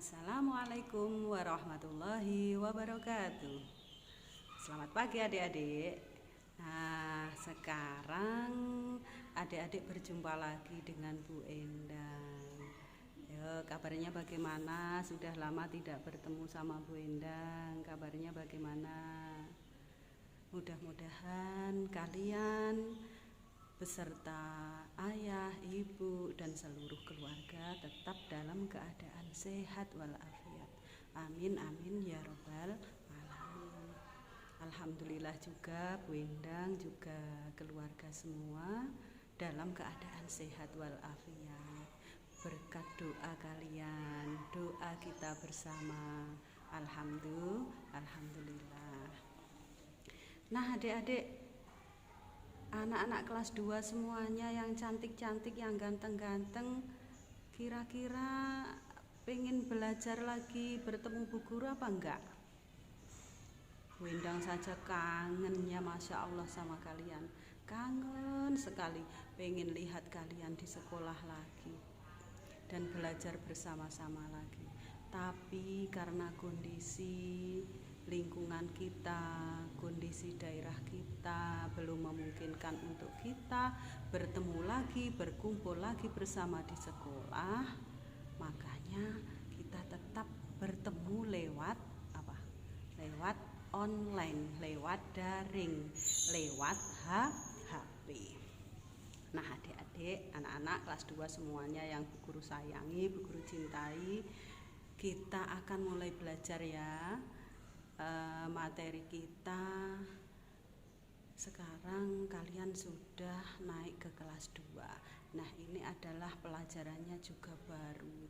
Assalamualaikum warahmatullahi wabarakatuh. Selamat pagi adik-adik. Nah, sekarang adik-adik berjumpa lagi dengan Bu Endang. Yo, kabarnya bagaimana? Sudah lama tidak bertemu sama Bu Endang. Kabarnya bagaimana? Mudah-mudahan kalian beserta ayah, ibu, dan seluruh keluarga tetap dalam keadaan sehat walafiat. Amin amin ya robbal alamin. Alhamdulillah juga Bu Endang juga keluarga semua dalam keadaan sehat walafiat. Berkat doa kalian, doa kita bersama. Alhamdulillah. Nah adik-adik, anak-anak kelas 2 semuanya yang cantik-cantik, yang ganteng-ganteng, kira-kira pengen belajar lagi bertemu Bu Guru apa enggak? Bu Endang saja kangennya Masya Allah sama kalian. Kangen sekali pengen lihat kalian di sekolah lagi dan belajar bersama-sama lagi. Tapi karena kondisi lingkungan kita, kondisi daerah kita belum memungkinkan untuk kita bertemu lagi, berkumpul lagi bersama di sekolah, makanya kita tetap bertemu lewat apa? Lewat online, lewat daring, lewat HP. Nah adik-adik, anak-anak kelas 2 semuanya yang Bu Guru sayangi, Bu Guru cintai, kita akan mulai belajar ya. Materi kita sekarang kalian sudah naik ke kelas 2. Nah ini adalah pelajarannya juga baru.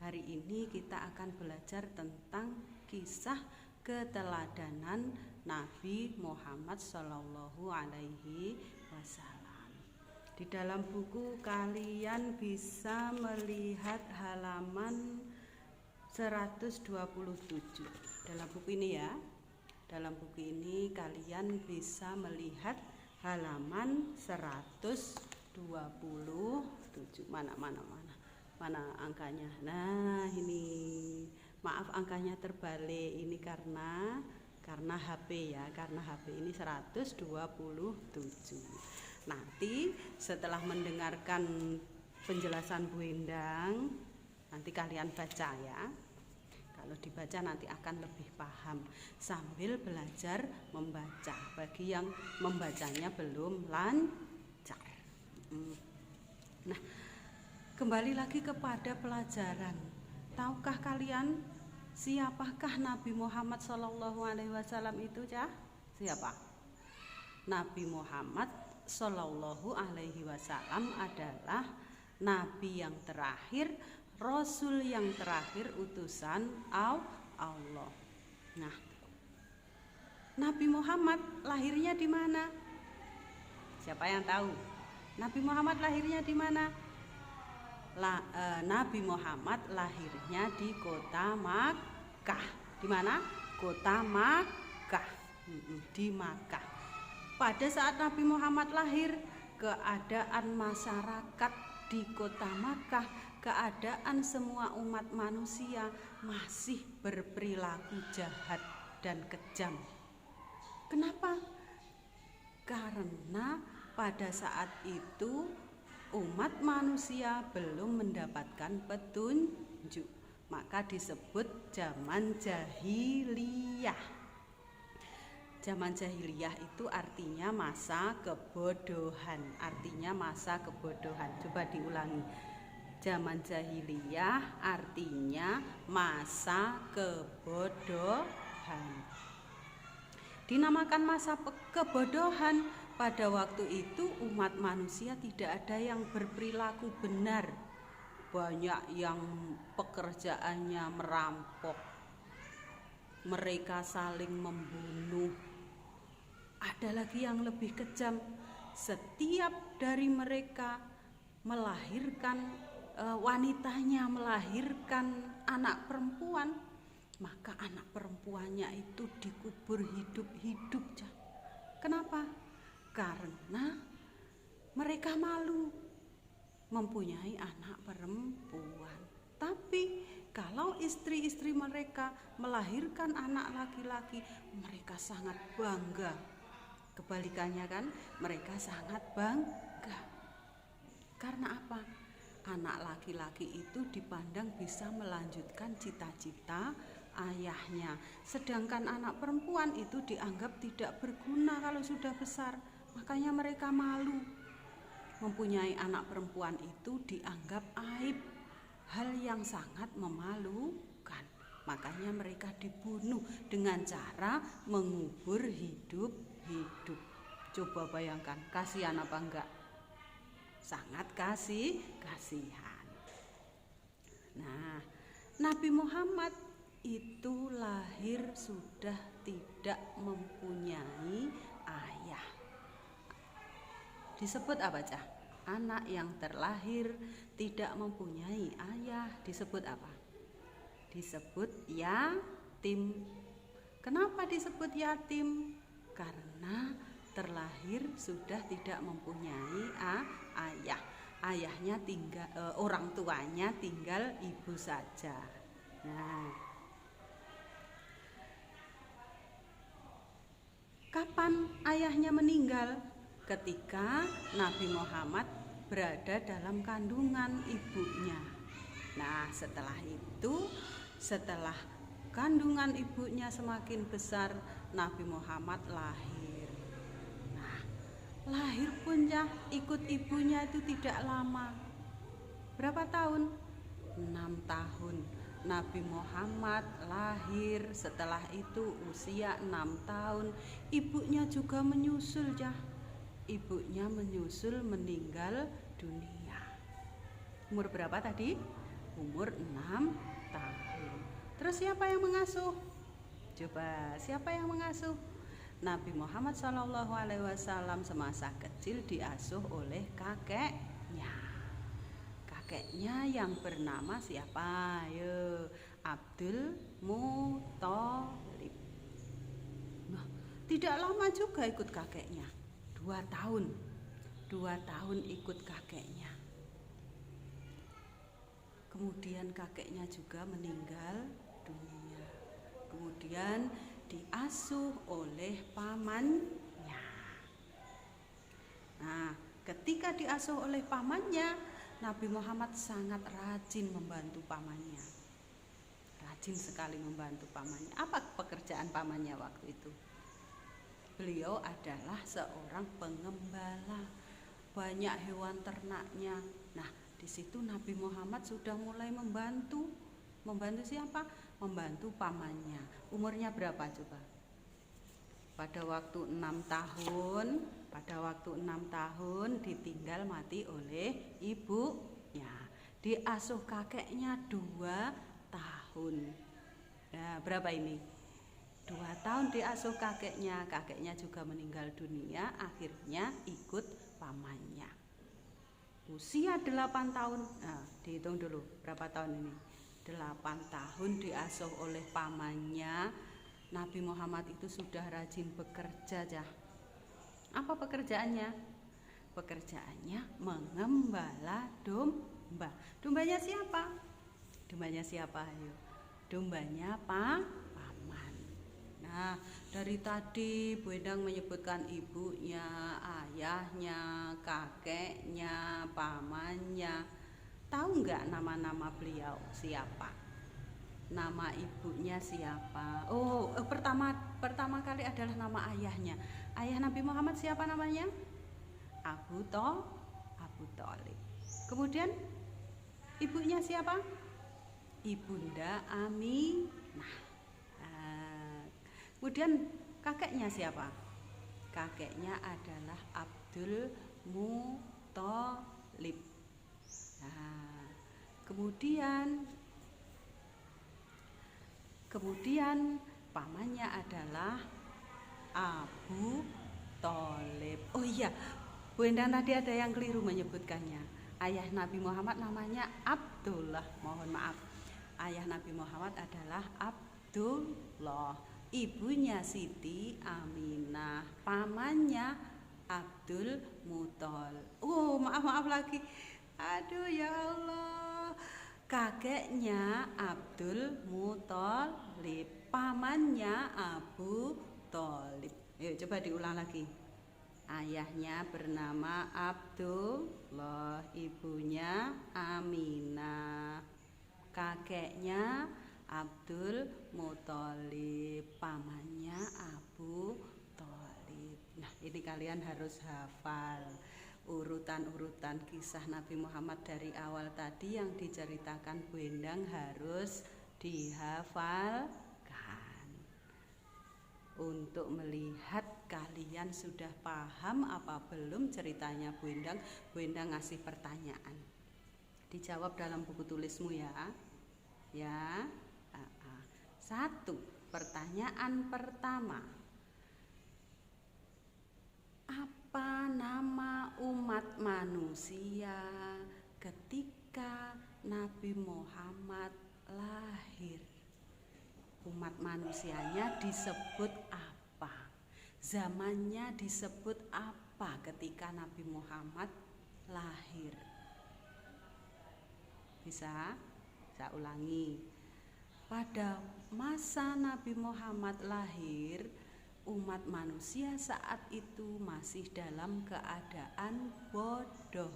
Hari ini kita akan belajar tentang kisah keteladanan Nabi Muhammad Shallallahu Alaihi Wasallam. Di dalam buku kalian bisa melihat halaman 127. Dalam buku ini ya, dalam buku ini kalian bisa melihat halaman 127. Mana angkanya? Nah ini, maaf angkanya terbalik, ini karena HP ya, karena HP ini 127. Nanti setelah mendengarkan penjelasan Bu Endang, nanti kalian baca ya. Kalau dibaca nanti akan lebih paham sambil belajar membaca bagi yang membacanya belum lancar. Nah, kembali lagi kepada pelajaran. Tahukah kalian siapakah Nabi Muhammad Shallallahu Alaihi Wasallam itu, Cah? Siapa? Nabi Muhammad Shallallahu Alaihi Wasallam adalah Nabi yang terakhir, Rasul yang terakhir, utusan Allah. Nah, Nabi Muhammad lahirnya di mana? Siapa yang tahu? Nabi Muhammad lahirnya di mana? Nabi Muhammad lahirnya di kota Makkah. Di mana? Kota Makkah. Di Makkah. Pada saat Nabi Muhammad lahir, keadaan masyarakat di kota Makkah, keadaan semua umat manusia masih berperilaku jahat dan kejam. Kenapa? Karena pada saat itu umat manusia belum mendapatkan petunjuk, maka disebut zaman jahiliyah. Zaman jahiliyah itu artinya masa kebodohan, Coba diulangi. Zaman jahiliyah artinya masa kebodohan. Dinamakan masa kebodohan, pada waktu itu umat manusia tidak ada yang berperilaku benar. Banyak yang pekerjaannya merampok, mereka saling membunuh. Ada lagi yang lebih kejam, setiap dari mereka melahirkan wanitanya melahirkan anak perempuan, maka anak perempuannya itu dikubur hidup-hidup. Kenapa? Karena mereka malu mempunyai anak perempuan. Tapi kalau kalau istri-istri mereka melahirkan anak laki-laki, mereka sangat bangga. Kebalikannya kan, mereka sangat bangga. Karena apa? Anak laki-laki itu dipandang bisa melanjutkan cita-cita ayahnya. Sedangkan anak perempuan itu dianggap tidak berguna kalau sudah besar. Makanya mereka malu. Mempunyai anak perempuan itu dianggap aib, hal yang sangat memalukan. Makanya mereka dibunuh dengan cara mengubur hidup-hidup. Coba bayangkan, kasihan apa enggak? Sangat kasihan. Nah, Nabi Muhammad itu lahir sudah tidak mempunyai ayah. Disebut apa, Cah? Anak yang terlahir tidak mempunyai ayah disebut apa? Disebut yatim. Kenapa disebut yatim? Karena terlahir sudah tidak mempunyai ayah. Ayahnya tinggal, orang tuanya tinggal ibu saja. Nah, kapan ayahnya meninggal? Ketika Nabi Muhammad berada dalam kandungan ibunya. Nah, setelah itu, setelah kandungan ibunya semakin besar, Nabi Muhammad lahir. Lahir pun ya ikut ibunya itu tidak lama. Berapa tahun? 6 tahun. Nabi Muhammad lahir, setelah itu usia 6 tahun. Ibunya juga menyusul ya. Ibunya menyusul meninggal dunia. Umur berapa tadi? Umur 6 tahun. Terus siapa yang mengasuh? Coba, siapa yang mengasuh? Nabi Muhammad SAW semasa kecil diasuh oleh kakeknya. Kakeknya yang bernama siapa? Ayo, Abdul Muthalib. Nah, tidak lama juga ikut kakeknya. 2 tahun. 2 tahun ikut kakeknya. Kemudian kakeknya juga meninggal dunia. Kemudian diasuh oleh pamannya. Nah, ketika diasuh oleh pamannya, Nabi Muhammad sangat rajin membantu pamannya. Rajin sekali membantu pamannya. Apa pekerjaan pamannya waktu itu? Beliau adalah seorang pengembala. Banyak hewan ternaknya. Nah, di situ Nabi Muhammad sudah mulai membantu. Membantu siapa? Membantu pamannya. Umurnya berapa coba? Pada waktu 6 tahun ditinggal mati oleh ibunya. Diasuh kakeknya 2 tahun. Nah, berapa ini? 2 tahun diasuh kakeknya. Kakeknya juga meninggal dunia, akhirnya ikut pamannya. Usia 8 tahun. Nah, dihitung dulu berapa tahun ini? 8 tahun diasuh oleh pamannya. Nabi Muhammad itu sudah rajin bekerja ya. Apa pekerjaannya? Pekerjaannya mengembala domba. Dombanya siapa? Dombanya siapa? Ayo. Dombanya paman. Nah, dari tadi Bu Endang menyebutkan ibunya, ayahnya, kakeknya, pamannya. Tahu nggak nama-nama beliau siapa? Nama ibunya siapa? Pertama kali adalah nama ayahnya. Ayah Nabi Muhammad siapa namanya? Abu Thalib. Kemudian ibunya siapa? Ibunda Aminah. Kemudian kakeknya siapa? Kakeknya adalah Abdul Muthalib. Nah, kemudian pamannya adalah Abu Thalib. Oh iya, Bu Endang tadi ada yang keliru menyebutkannya. Ayah Nabi Muhammad namanya Abdullah. Mohon maaf. Ayah Nabi Muhammad adalah Abdullah. Ibunya Siti Aminah. Pamannya Abdul Muthalib. Oh, maaf lagi. Aduh ya Allah. Kakeknya Abdul Muthalib, pamannya Abu Thalib. Coba diulang lagi. Ayahnya bernama Abdullah, ibunya Aminah. Kakeknya Abdul Muthalib, pamannya Abu Thalib. Nah, ini kalian harus hafal urutan-urutan kisah Nabi Muhammad dari awal tadi yang diceritakan Bu Endang harus dihafalkan untuk melihat kalian sudah paham apa belum ceritanya Bu Endang. Bu Endang ngasih pertanyaan, dijawab dalam buku tulismu ya. Ya. 1. Pertanyaan pertama, apa nama umat manusia ketika Nabi Muhammad lahir? Umat manusianya disebut apa? Zamannya disebut apa ketika Nabi Muhammad lahir? Bisa? Saya ulangi. Pada masa Nabi Muhammad lahir, umat manusia saat itu masih dalam keadaan bodoh.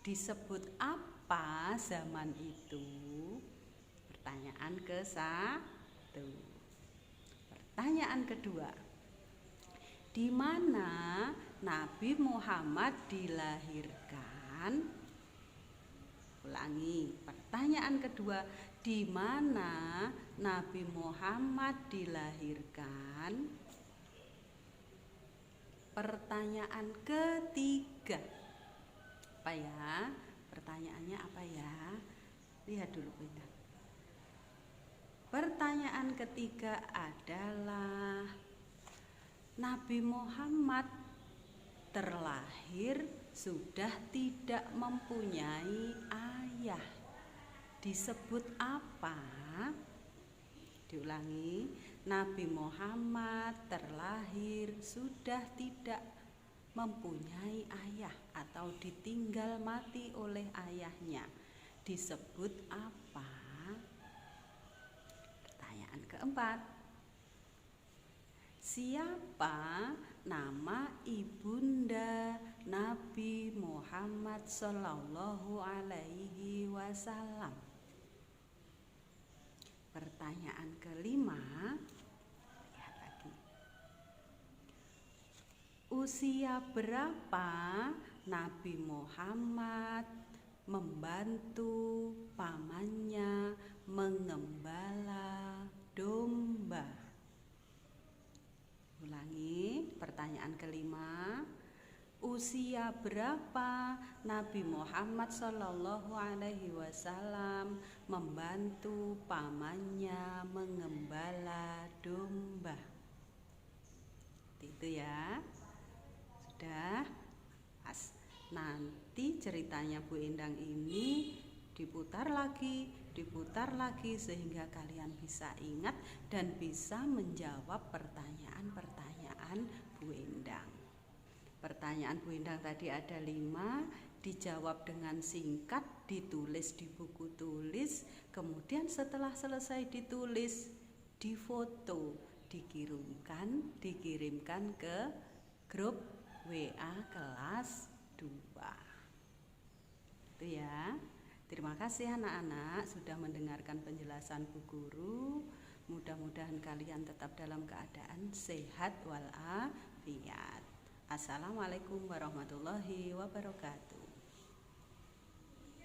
Disebut apa zaman itu? Pertanyaan ke-1. Pertanyaan kedua, di mana Nabi Muhammad dilahirkan? Ulangi, pertanyaan kedua, di mana Nabi Muhammad dilahirkan? Pertanyaan ketiga, apa ya? Pertanyaannya apa ya? Lihat dulu Bunda. Pertanyaan ketiga adalah Nabi Muhammad terlahir sudah tidak mempunyai ayah. Disebut apa? Diulangi, Nabi Muhammad terlahir sudah tidak mempunyai ayah atau ditinggal mati oleh ayahnya. Disebut apa? Pertanyaan keempat, siapa nama ibunda Nabi Muhammad Sallallahu Alaihi Wasallam? Pertanyaan kelima, lihat lagi. Usia berapa Nabi Muhammad membantu pamannya mengembala domba? Ulangi, pertanyaan kelima. Usia berapa Nabi Muhammad Sallallahu Alaihi Wasallam membantu pamannya mengembala domba? Itu ya. Sudah. Nanti ceritanya Bu Endang ini diputar lagi sehingga kalian bisa ingat dan bisa menjawab pertanyaan-pertanyaan Bu Endang. Pertanyaan Bu Endang tadi ada 5, dijawab dengan singkat, ditulis di buku tulis, kemudian setelah selesai ditulis, difoto, dikirimkan ke grup WA kelas 2. Itu ya. Terima kasih anak-anak sudah mendengarkan penjelasan Bu Guru. Mudah-mudahan kalian tetap dalam keadaan sehat walafiat. Assalamualaikum warahmatullahi wabarakatuh.